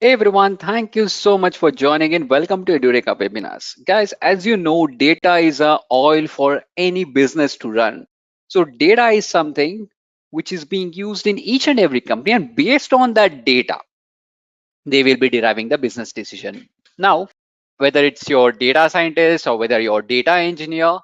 Hey everyone, thank you so much for joining in. Welcome to Edureka webinars. Guys, as you know, data is a oil for any business to run. So data is something which is being used in each and every company, and based on that data, they will be deriving the business decision. Now, whether it's your data scientist or whether you're data engineer,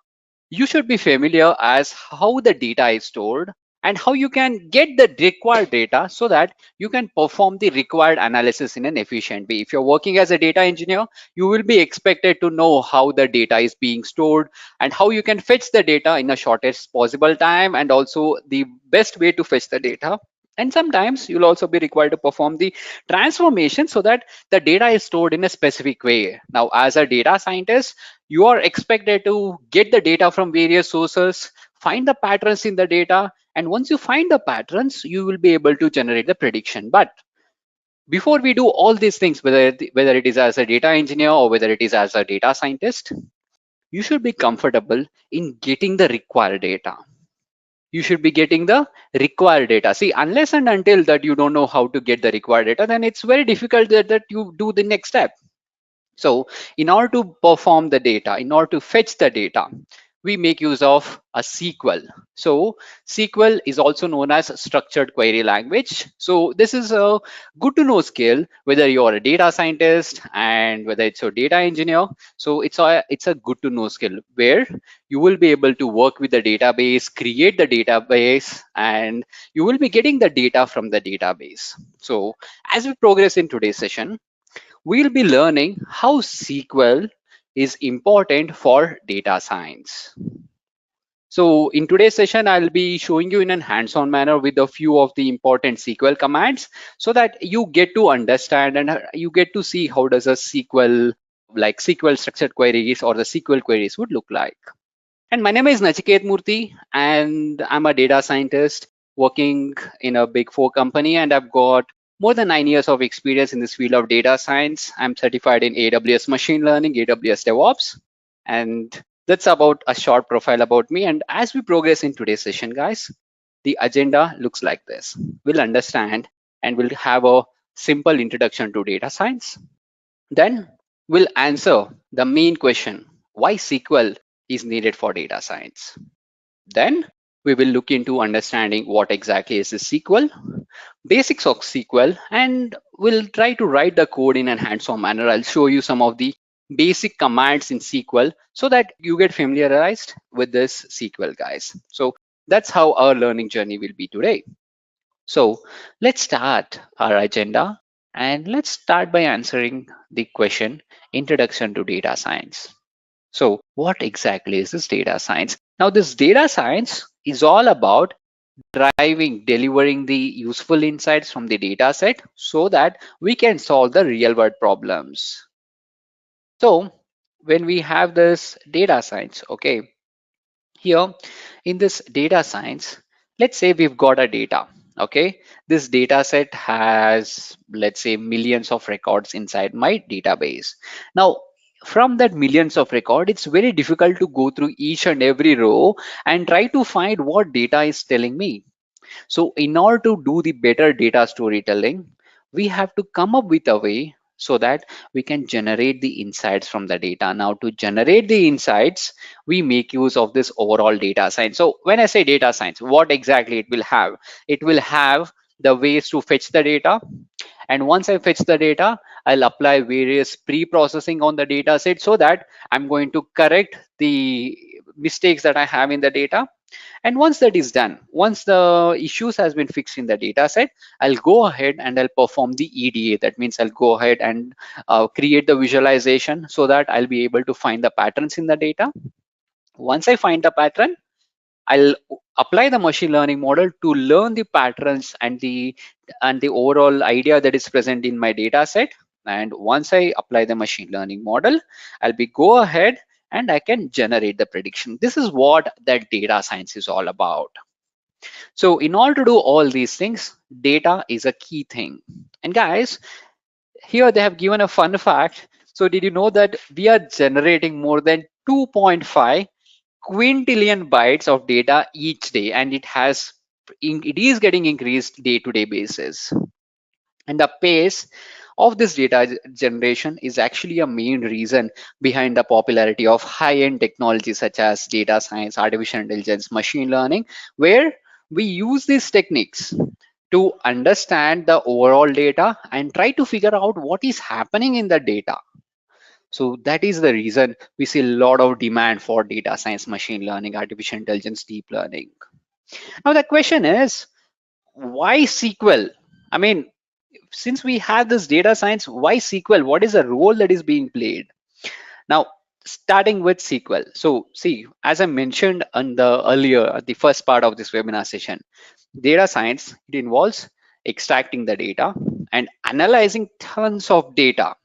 you should be familiar as how the data is stored and how you can get the required data so that you can perform the required analysis in an efficient way. If you're working as a data engineer, you will be expected to know how the data is being stored and how you can fetch the data in the shortest possible time, and also the best way to fetch the data. And sometimes you'll also be required to perform the transformation so that the data is stored in a specific way. Now, as a data scientist, you are expected to get the data from various sources, find the patterns in the data, and once you find the patterns, you will be able to generate the prediction. But before we do all these things, whether it is as a data engineer or whether it is as a data scientist, you should be comfortable in getting the required data. You should be getting the required data. See, unless and until that you don't know how to get the required data, then it's very difficult that you do the next step. So in order to perform the data, in order to fetch the data, we make use of a SQL. So SQL is also known as structured query language. So this is a good to know skill, whether you're a data scientist and whether it's a data engineer. So it's a good to know skill where you will be able to work with the database, create the database, and you will be getting the data from the database. So as we progress in today's session, we'll be learning how SQL is important for data science. So in today's session, I'll be showing you in a hands-on manner with a few of the important SQL commands so that you get to understand and you get to see how does a SQL, like SQL structured queries or the SQL queries would look like. And my name is 𝐂𝐝𝐿 and I'm a data scientist working in a big four company, and I've got more than 9 years of experience in this field of data science. I'm certified in AWS machine learning, AWS DevOps, and that's about a short profile about me. And as we progress in today's session, guys, the agenda looks like this. We'll understand and we'll have a simple introduction to data science. Then we'll answer the main question, why SQL is needed for data science. Then we will look into understanding what exactly is the SQL, basics of SQL, and we'll try to write the code in a hands-on manner. I'll show you some of the basic commands in SQL so that you get familiarized with this SQL, guys. So that's how our learning journey will be today. So let's start our agenda, and let's start by answering the question, introduction to data science. So what exactly is this data science? Now this data science is all about delivering the useful insights from the data set so that we can solve the real world problems. So when we have this data science, okay, here in this data science, let's say we've got a data. Okay, this data set has, let's say, millions of records inside my database. Now from that millions of record, it's very difficult to go through each and every row and try to find what data is telling me. So in order to do the better data storytelling, we have to come up with a way so that we can generate the insights from the data. Now to generate the insights, we make use of this overall data science. So when I say data science, what exactly it will have? It will have the ways to fetch the data. And once I fetch the data, I'll apply various pre-processing on the data set so that I'm going to correct the mistakes that I have in the data. And once that is done, once the issues has been fixed in the data set, I'll go ahead and I'll perform the EDA. That means I'll go ahead and create the visualization so that I'll be able to find the patterns in the data. Once I find the pattern, I'll apply the machine learning model to learn the patterns and the overall idea that is present in my data set. And once I apply the machine learning model, I'll be go ahead and I can generate the prediction. This is what that data science is all about. So in order to do all these things, data is a key thing. And guys, here they have given a fun fact. So did you know that we are generating more than 2.5 quintillion bytes of data each day, and it is getting increased day-to-day basis. And the pace of this data generation is actually a main reason behind the popularity of high-end technologies such as data science, artificial intelligence, machine learning, where we use these techniques to understand the overall data and try to figure out what is happening in the data. So that is the reason we see a lot of demand for data science, machine learning, artificial intelligence, deep learning. Now the question is, why SQL? I mean, since we have this data science, why SQL? What is the role that is being played? Now, starting with SQL. So see, as I mentioned on the earlier, the first part of this webinar session, data science, it involves extracting the data and analyzing tons of data.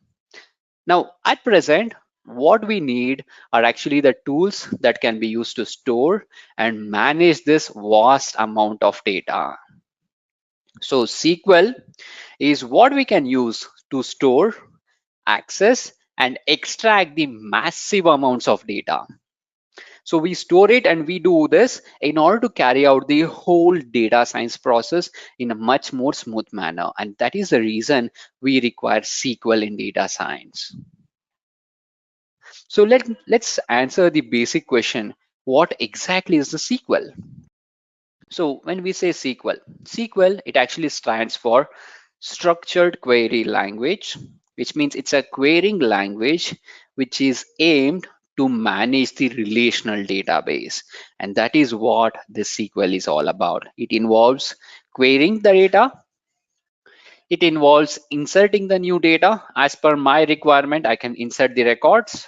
Now, at present, what we need are actually the tools that can be used to store and manage this vast amount of data. So SQL is what we can use to store, access, and extract the massive amounts of data. So we store it and we do this in order to carry out the whole data science process in a much more smooth manner. And that is the reason we require SQL in data science. So let's answer the basic question. What exactly is the SQL? So when we say SQL, it actually stands for Structured Query Language, which means it's a querying language which is aimed to manage the relational database. And that is what this SQL is all about. It involves querying the data. It involves inserting the new data. As per my requirement, I can insert the records.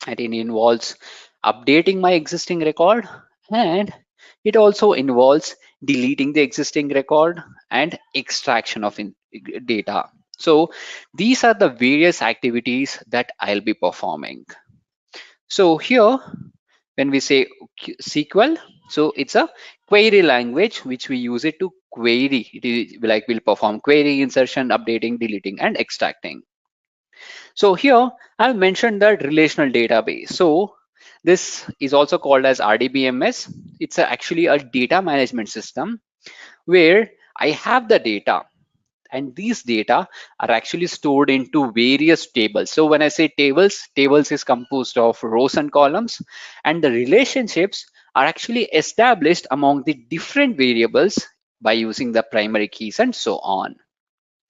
And it involves updating my existing record, and it also involves deleting the existing record and extraction of data. So these are the various activities that I'll be performing. So here, when we say SQL, so it's a query language which we use it to query. It is like we'll perform query, insertion, updating, deleting, and extracting. So here I've mentioned that relational database. So this is also called as RDBMS. It's actually a data management system where I have the data, and these data are actually stored into various tables. So when I say tables is composed of rows and columns, and the relationships are actually established among the different variables by using the primary keys and so on.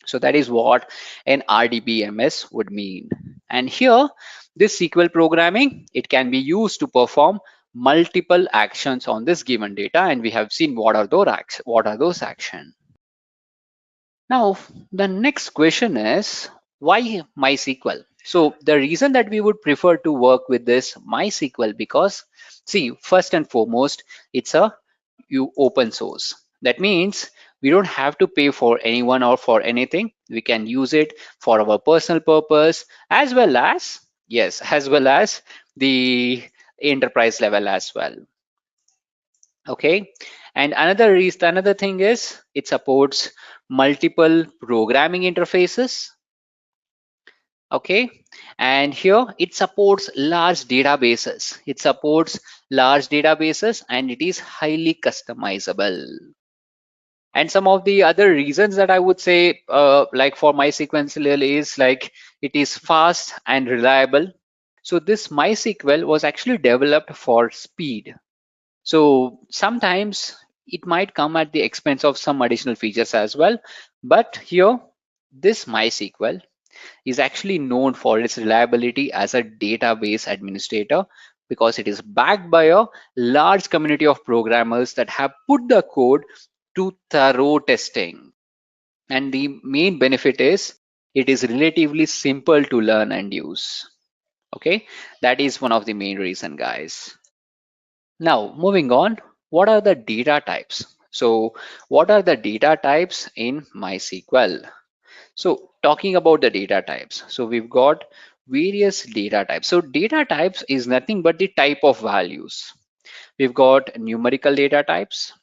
So that is what an RDBMS would mean. And here, this SQL programming, it can be used to perform multiple actions on this given data. And we have seen what are those actions. Now, the next question is, why MySQL? So the reason that we would prefer to work with this MySQL, because see, first and foremost, it's a open source. That means we don't have to pay for anyone or for anything. We can use it for our personal purpose as well as, yes, as well as the enterprise level as well. Okay, and another thing is it supports multiple programming interfaces. Okay, and here it supports large databases. And it is highly customizable. And some of the other reasons that I would say, like for MySQL, is like it is fast and reliable. So this MySQL was actually developed for speed. So sometimes it might come at the expense of some additional features as well. But here, this MySQL is actually known for its reliability as a database administrator, because it is backed by a large community of programmers that have put the code to thorough testing. And the main benefit is it is relatively simple to learn and use. Okay, that is one of the main reason, guys. Now, moving on, what are the data types? So, what are the data types in MySQL? So, talking about the data types, so we've got various data types. So, data types is nothing but the type of values. We've got numerical data types,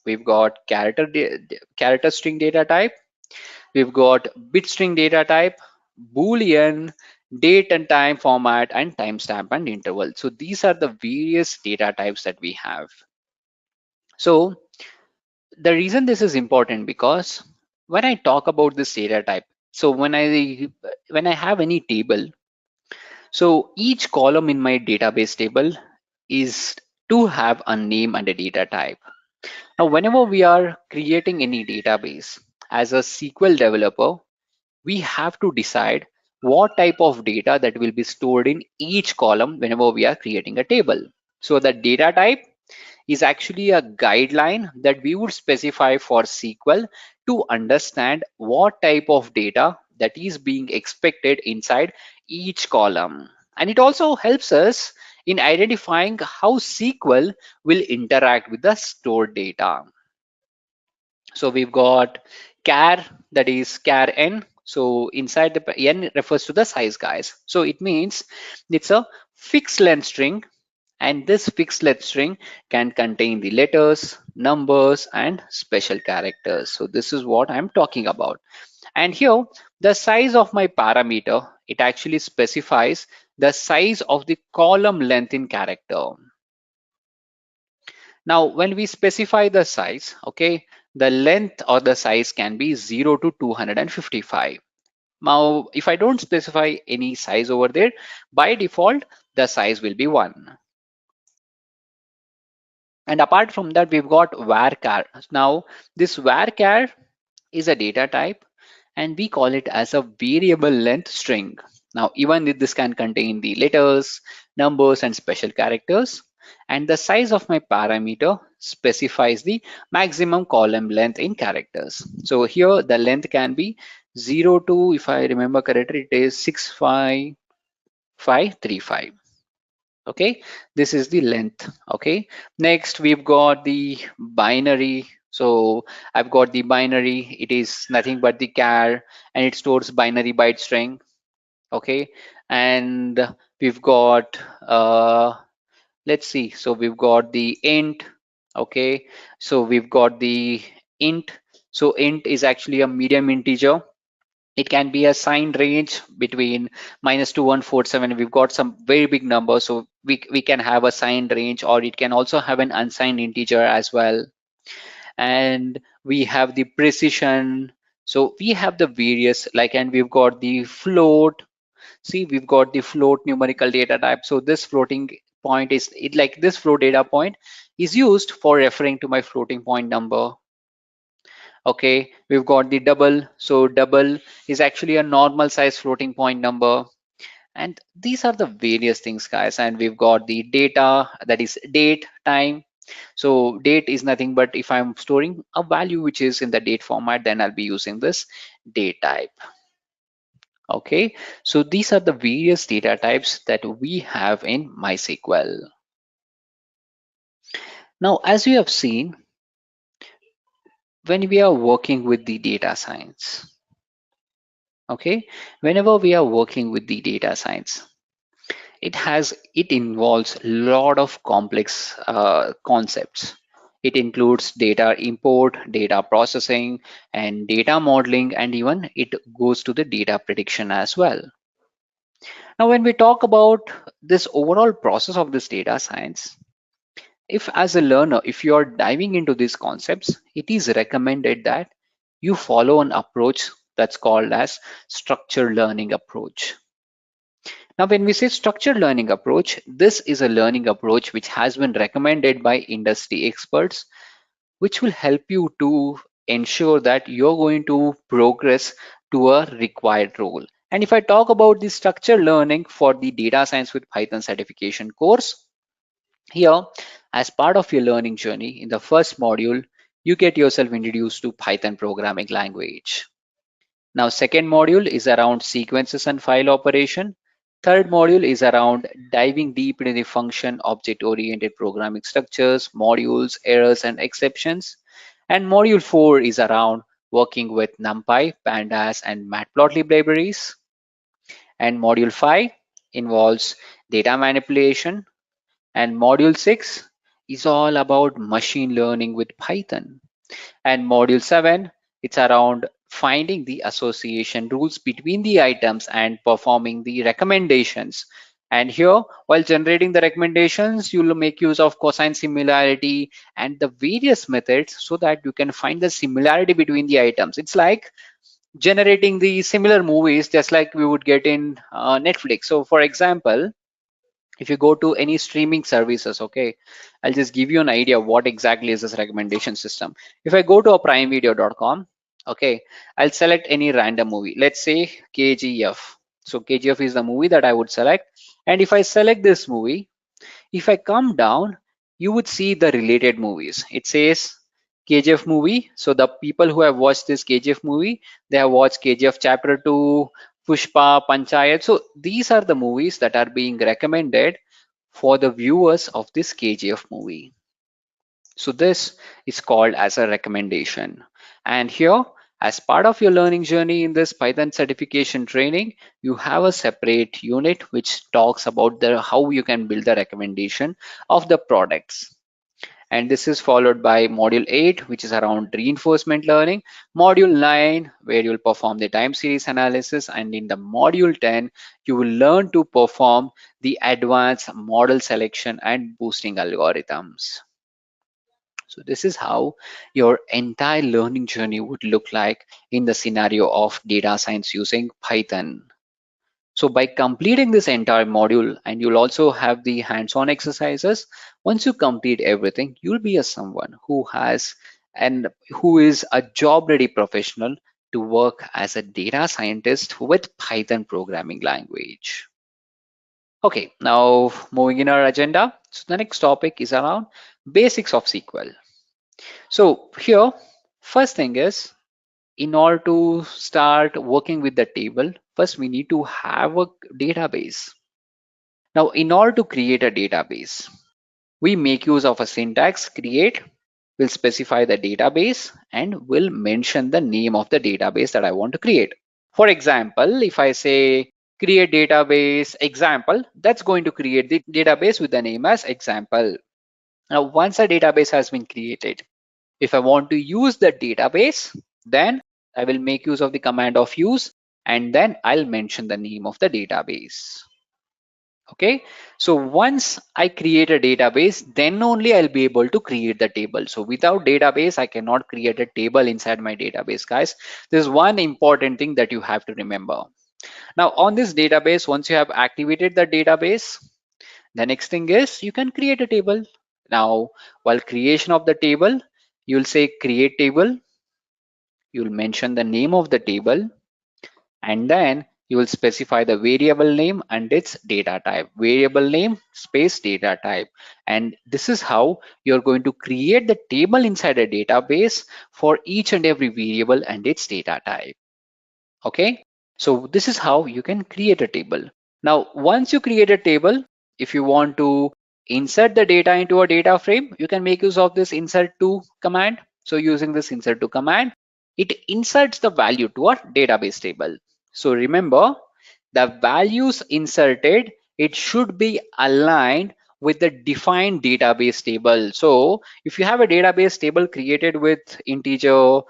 we've got character string data type, we've got bit string data type, Boolean, date and time format, and timestamp and interval. So these are the various data types that we have. So the reason this is important, because when I talk about this data type, So when I have any table, so each column in my database table is to have a name and a data type. Now, whenever we are creating any database as a SQL developer, we have to decide what type of data that will be stored in each column whenever we are creating a table. So the data type is actually a guideline that we would specify for SQL to understand what type of data that is being expected inside each column. And it also helps us in identifying how SQL will interact with the stored data. So we've got char, that is char n. So inside the n refers to the size, guys. So it means it's a fixed length string, and this fixed length string can contain the letters, numbers, and special characters. So this is what I'm talking about. And here, the size of my parameter, it actually specifies the size of the column length in character. Now, when we specify the size, okay, the length or the size can be 0 to 255. Now, if I don't specify any size over there, by default, the size will be 1. And apart from that, we've got varchar. Now, this varchar is a data type, and we call it as a variable length string. Now, even if this can contain the letters, numbers, and special characters, and the size of my parameter specifies the maximum column length in characters. So here the length can be 0 to, if I remember correctly, it is 65535. Okay, this is the length. Okay, next we've got the binary. So I've got the binary, it is nothing but the char, and it stores binary byte string. Okay, and we've got let's see, so we've got the int. Okay, so we've got the int. So int is actually a medium integer. It can be a signed range between -2147. We've got some very big numbers, so we can have a signed range, or it can also have an unsigned integer as well. And we have the precision. So we have the various, like, and we've got the float. See, we've got the float numerical data type. So this floating point is it, like this float data point is used for referring to my floating point number. Okay, we've got the double. So double is actually a normal size floating point number. And these are the various things, guys. And we've got the data, that is date, time. So date is nothing but if I'm storing a value which is in the date format, then I'll be using this date type. Okay, so these are the various data types that we have in MySQL. Now, as you have seen, when we are working with the data science, okay, whenever we are working with the data science, it involves a lot of complex concepts. It includes data import, data processing, and data modeling, and even it goes to the data prediction as well. Now, when we talk about this overall process of this data science, if as a learner, if you are diving into these concepts, it is recommended that you follow an approach that's called as structured learning approach. Now, when we say structured learning approach, this is a learning approach which has been recommended by industry experts, which will help you to ensure that you're going to progress to a required role. And if I talk about the structured learning for the data science with Python certification course, here, as part of your learning journey, in the first module, you get yourself introduced to Python programming language. Now, second module is around sequences and file operation. Third module is around diving deep into the function object-oriented programming structures, modules, errors, and exceptions. And module 4 is around working with NumPy, Pandas, and Matplotlib libraries. And module 5 involves data manipulation. And module 6 is all about machine learning with Python. And module 7, it's around finding the association rules between the items and performing the recommendations. And here, while generating the recommendations, you'll make use of cosine similarity and the various methods so that you can find the similarity between the items. It's like generating the similar movies just like we would get in Netflix. So for example, if you go to any streaming services, okay, I'll just give you an idea of what exactly is this recommendation system. If I go to a primevideo.com, okay, I'll select any random movie, let's say KGF. So KGF is the movie that I would select, and if I select this movie, if I come down, you would see the related movies. It says KGF movie. So the people who have watched this KGF movie, they have watched KGF Chapter 2, Pushpa, Panchayat. So these are the movies that are being recommended for the viewers of this KGF movie. So this is called as a recommendation. And here, as part of your learning journey in this Python certification training, you have a separate unit which talks about the how you can build the recommendation of the products. And this is followed by module 8, which is around reinforcement learning, module 9, where you'll perform the time series analysis, and in the module 10 you will learn to perform the advanced model selection and boosting algorithms. So this is how your entire learning journey would look like in the scenario of data science using Python. So by completing this entire module, and you'll also have the hands-on exercises, once you complete everything, you'll be a someone who has and who is a job ready professional to work as a data scientist with Python programming language. Okay, now moving in our agenda. So the next topic is around basics of SQL. So here, first thing is, in order to start working with the table, first we need to have a database. Now, in order to create a database, we make use of a syntax create. We'll specify the database and we'll mention the name of the database that I want to create. For example, if I say create database example, that's going to create the database with the name as example. Now, once a database has been created, if I want to use the database, then I will make use of the command of use, and then I'll mention the name of the database. Okay, so once I create a database, then only I'll be able to create the table. So without database, I cannot create a table inside my database, guys. There's one important thing that you have to remember. Now on this database, once you have activated the database, the next thing is you can create a table. Now, while creation of the table, you'll say create table, you'll mention the name of the table, and then you will specify the variable name and its data type. Variable name space data type. And this is how you're going to create the table inside a database for each and every variable and its data type. Okay, so this is how you can create a table. Now, once you create a table, if you want to insert the data into a data frame, you can make use of this insert to command. So using this insert to command, it inserts the value to a database table. So remember, the values inserted, it should be aligned with the defined database table. So if you have a database table created with integer,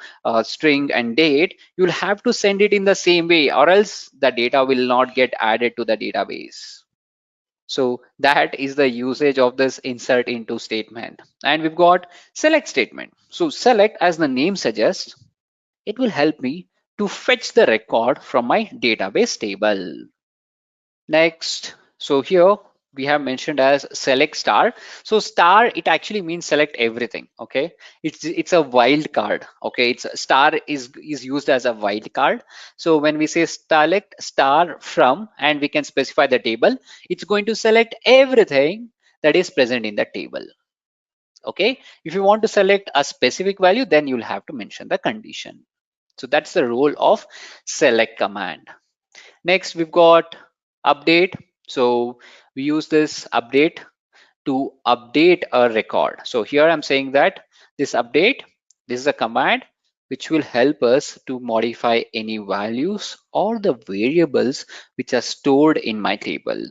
string and date, you'll have to send it in the same way, or else the data will not get added to the database. So that is the usage of this insert into statement. And we've got select statement. So select, as the name suggests, it will help me to fetch the record from my database table. Next, so here we have mentioned as select star. So star, it actually means select everything. Okay, it's a wild card. Okay, it's star is used as a wild card. So when we say select star from, and we can specify the table, it's going to select everything that is present in the table. Okay, if you want to select a specific value, then you'll have to mention the condition. So that's the role of select command. Next, we've got update. So we use this update to update a record. So here I'm saying that this update, this is a command which will help us to modify any values or the variables which are stored in my table.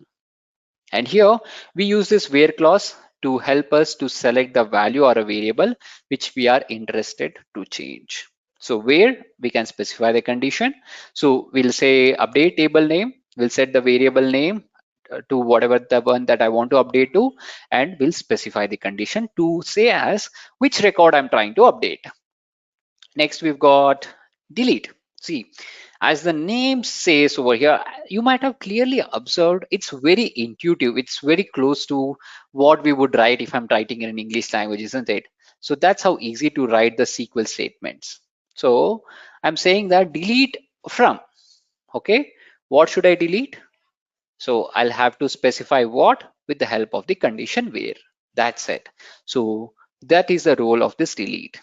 And here we use this where clause to help us to select the value or a variable which we are interested to change. So where we can specify the condition. So we'll say update table name. We'll set the variable name to whatever the one that I want to update to, and we'll specify the condition to say as which record I'm trying to update. Next, we've got delete. See, as the name says over here, you might have clearly observed it's very intuitive. It's very close to what we would write if I'm writing in an English language, isn't it? So that's how easy to write the SQL statements. So I'm saying that delete from, okay? What should I delete? So I'll have to specify what with the help of the condition where. That's it. So that is the role of this delete.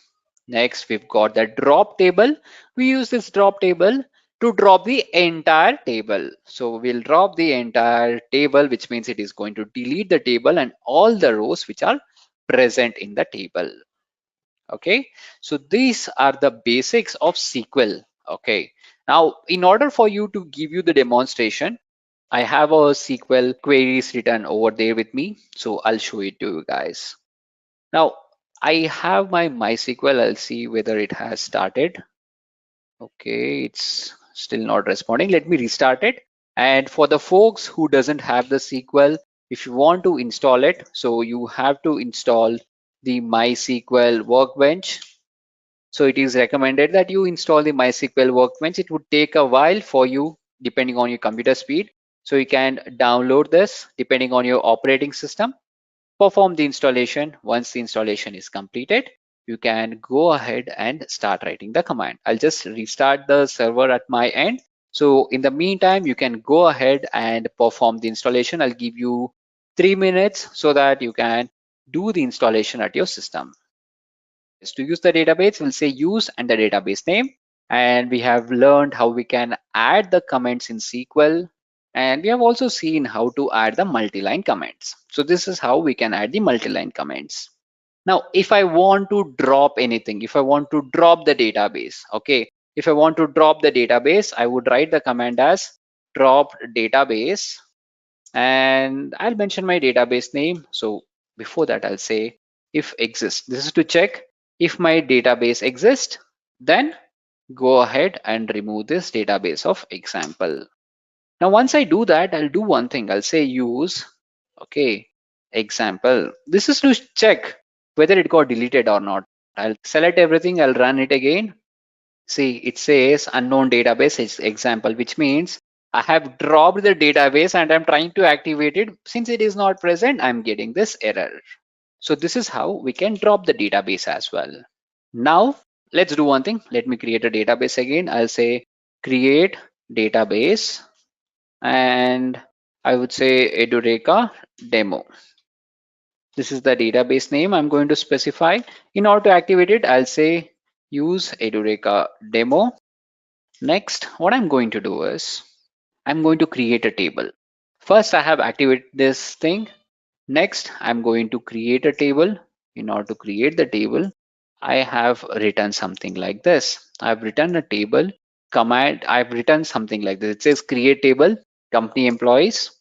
Next, we've got the drop table. We use this drop table to drop the entire table. So we'll drop the entire table, which means it is going to delete the table and all the rows which are present in the table. Okay, so these are the basics of SQL. Okay, now in order for you to give you the demonstration, I have a SQL queries written over there with me. So I'll show it to you guys. Now I have my MySQL. I'll see whether it has started. Okay, it's still not responding. Let me restart it. And for the folks who doesn't have the SQL, if you want to install it, so you have to install the MySQL Workbench. So it is recommended that you install the MySQL Workbench. It would take a while for you depending on your computer speed. So you can download this depending on your operating system. Perform the installation. Once the installation is completed, you can go ahead and start writing the command. I'll just restart the server at my end. So in the meantime, you can go ahead and perform the installation. I'll give you 3 minutes so that you can do the installation at your system. To use the database, we'll say use and the database name. And we have learned how we can add the comments in SQL. And we have also seen how to add the multi-line comments. So this is how we can add the multi-line comments. Now, if I want to drop anything, if I want to drop the database, okay, if I want to drop the database, I would write the command as drop database, and I'll mention my database name. So before that, I'll say if exists. This is to check if my database exists, then go ahead and remove this database of example. Now, once I do that, I'll do one thing. I'll say use, okay, example. This is to check whether it got deleted or not. I'll select everything. I'll run it again. See, it says unknown database is example, which means I have dropped the database and I'm trying to activate it. Since it is not present, I'm getting this error. So this is how we can drop the database as well. Now, let's do one thing. Let me create a database again. I'll say create database, and I would say Edureka demo. This is the database name I'm going to specify. In order to activate it, I'll say use Edureka demo. Next, what I'm going to do is I'm going to create a table. First, I have activated this thing. Next, I'm going to create a table. In order to create the table, I have written something like this. I've written a table command. I've written something like this. It says create table, company employees.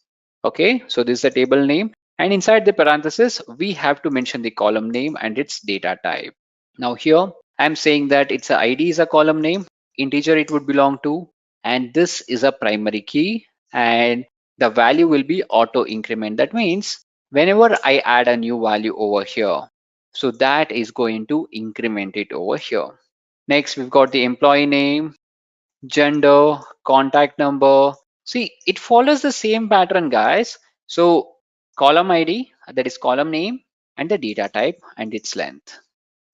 Okay, so this is the table name. And inside the parenthesis, we have to mention the column name and its data type. Now here, I'm saying that its ID is a column name, integer it would belong to, and this is a primary key, and the value will be auto increment. That means whenever I add a new value over here, so that is going to increment it over here. Next, we've got the employee name, gender, contact number. See, it follows the same pattern, guys. So column ID, that is column name, and the data type and its length.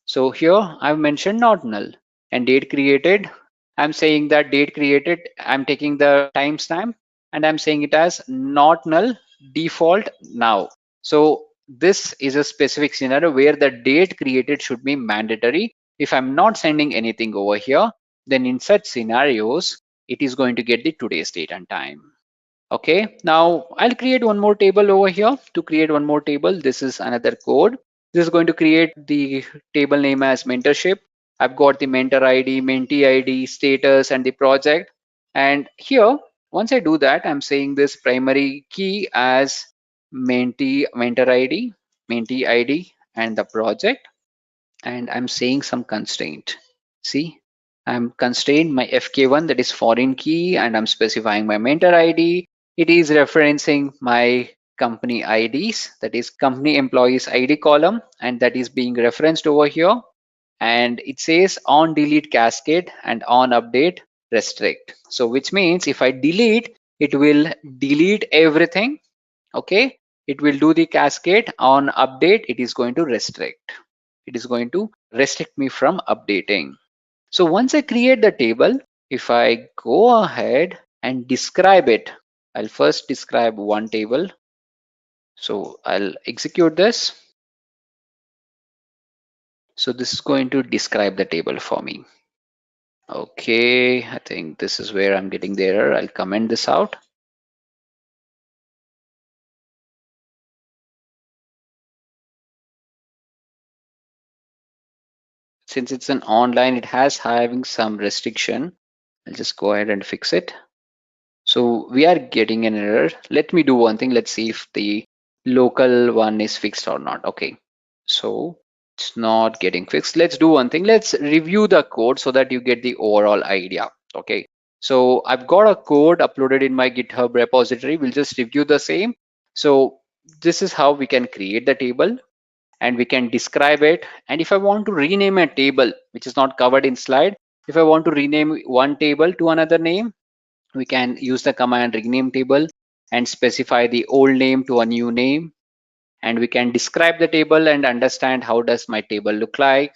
So here I've mentioned not null, and date created. I'm saying that date created, I'm taking the timestamp and I'm saying it as not null default now. So this is a specific scenario where the date created should be mandatory. If I'm not sending anything over here, then in such scenarios, it is going to get the today's date and time. Okay, now I'll create one more table over here. To create one more table, this is another code. This is going to create the table name as mentorship. I've got the mentor ID, mentee ID, status, and the project. And here, once I do that, I'm saying this primary key as mentor ID, mentee ID, and the project. And I'm saying some constraint. See, I'm constrained my FK1, that is foreign key, and I'm specifying my mentor ID. It is referencing my company IDs, that is company employees ID column, and that is being referenced over here. And it says on delete cascade and on update. restrict. So which means if I delete, it will delete everything. Okay, it will do the cascade. On update, it is going to restrict. It is going to restrict me from updating. So once I create the table, if I go ahead and describe it, I'll first describe one table. So I'll execute this. So this is going to describe the table for me. Okay, I think this is where I'm getting the error. I'll comment this out. Since it's an online, it has having some restriction. I'll just go ahead and fix it. So we are getting an error. Let me do one thing. Let's see if the local one is fixed or not. Okay, so it's not getting fixed. Let's do one thing. Let's review the code so that you get the overall idea. Okay, so I've got a code uploaded in my GitHub repository. We'll just review the same. So this is how we can create the table and we can describe it. And if I want to rename a table which is not covered in slide, if I want to rename one table to another name, we can use the command rename table and specify the old name to a new name. And we can describe the table and understand how does my table look like.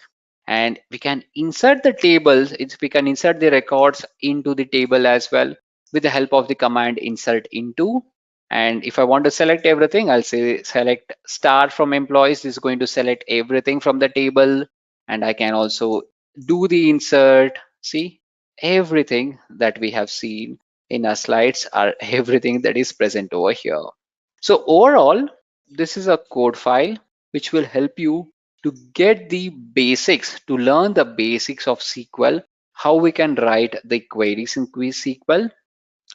And we can insert the tables. We can insert the records into the table as well with the help of the command insert into. And if I want to select everything, I'll say select star from employees. This is going to select everything from the table. And I can also do the insert. See, everything that we have seen in our slides are everything that is present over here. So overall, this is a code file which will help you to get the basics, to learn the basics of SQL, how we can write the queries in SQL,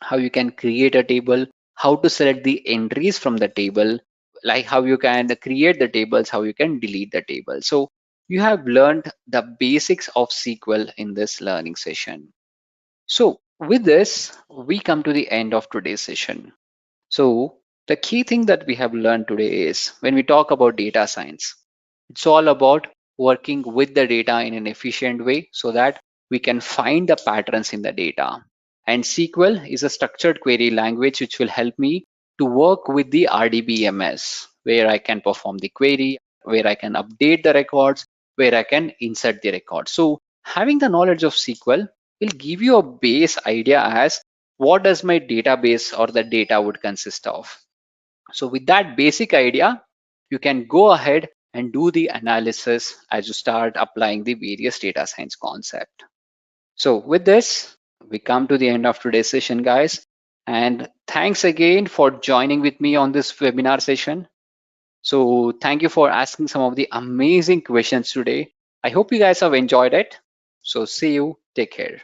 how you can create a table, how to select the entries from the table, like how you can create the tables, how you can delete the table. So you have learned the basics of SQL in this learning session. So with this, we come to the end of today's session. So the key thing that we have learned today is when we talk about data science, it's all about working with the data in an efficient way so that we can find the patterns in the data. And SQL is a structured query language which will help me to work with the RDBMS, where I can perform the query, where I can update the records, where I can insert the records. So having the knowledge of SQL will give you a base idea as what does my database or the data would consist of. So with that basic idea, you can go ahead and do the analysis as you start applying the various data science concept. So with this, we come to the end of today's session, guys. And thanks again for joining with me on this webinar session. So thank you for asking some of the amazing questions today. I hope you guys have enjoyed it. So see you. Take care.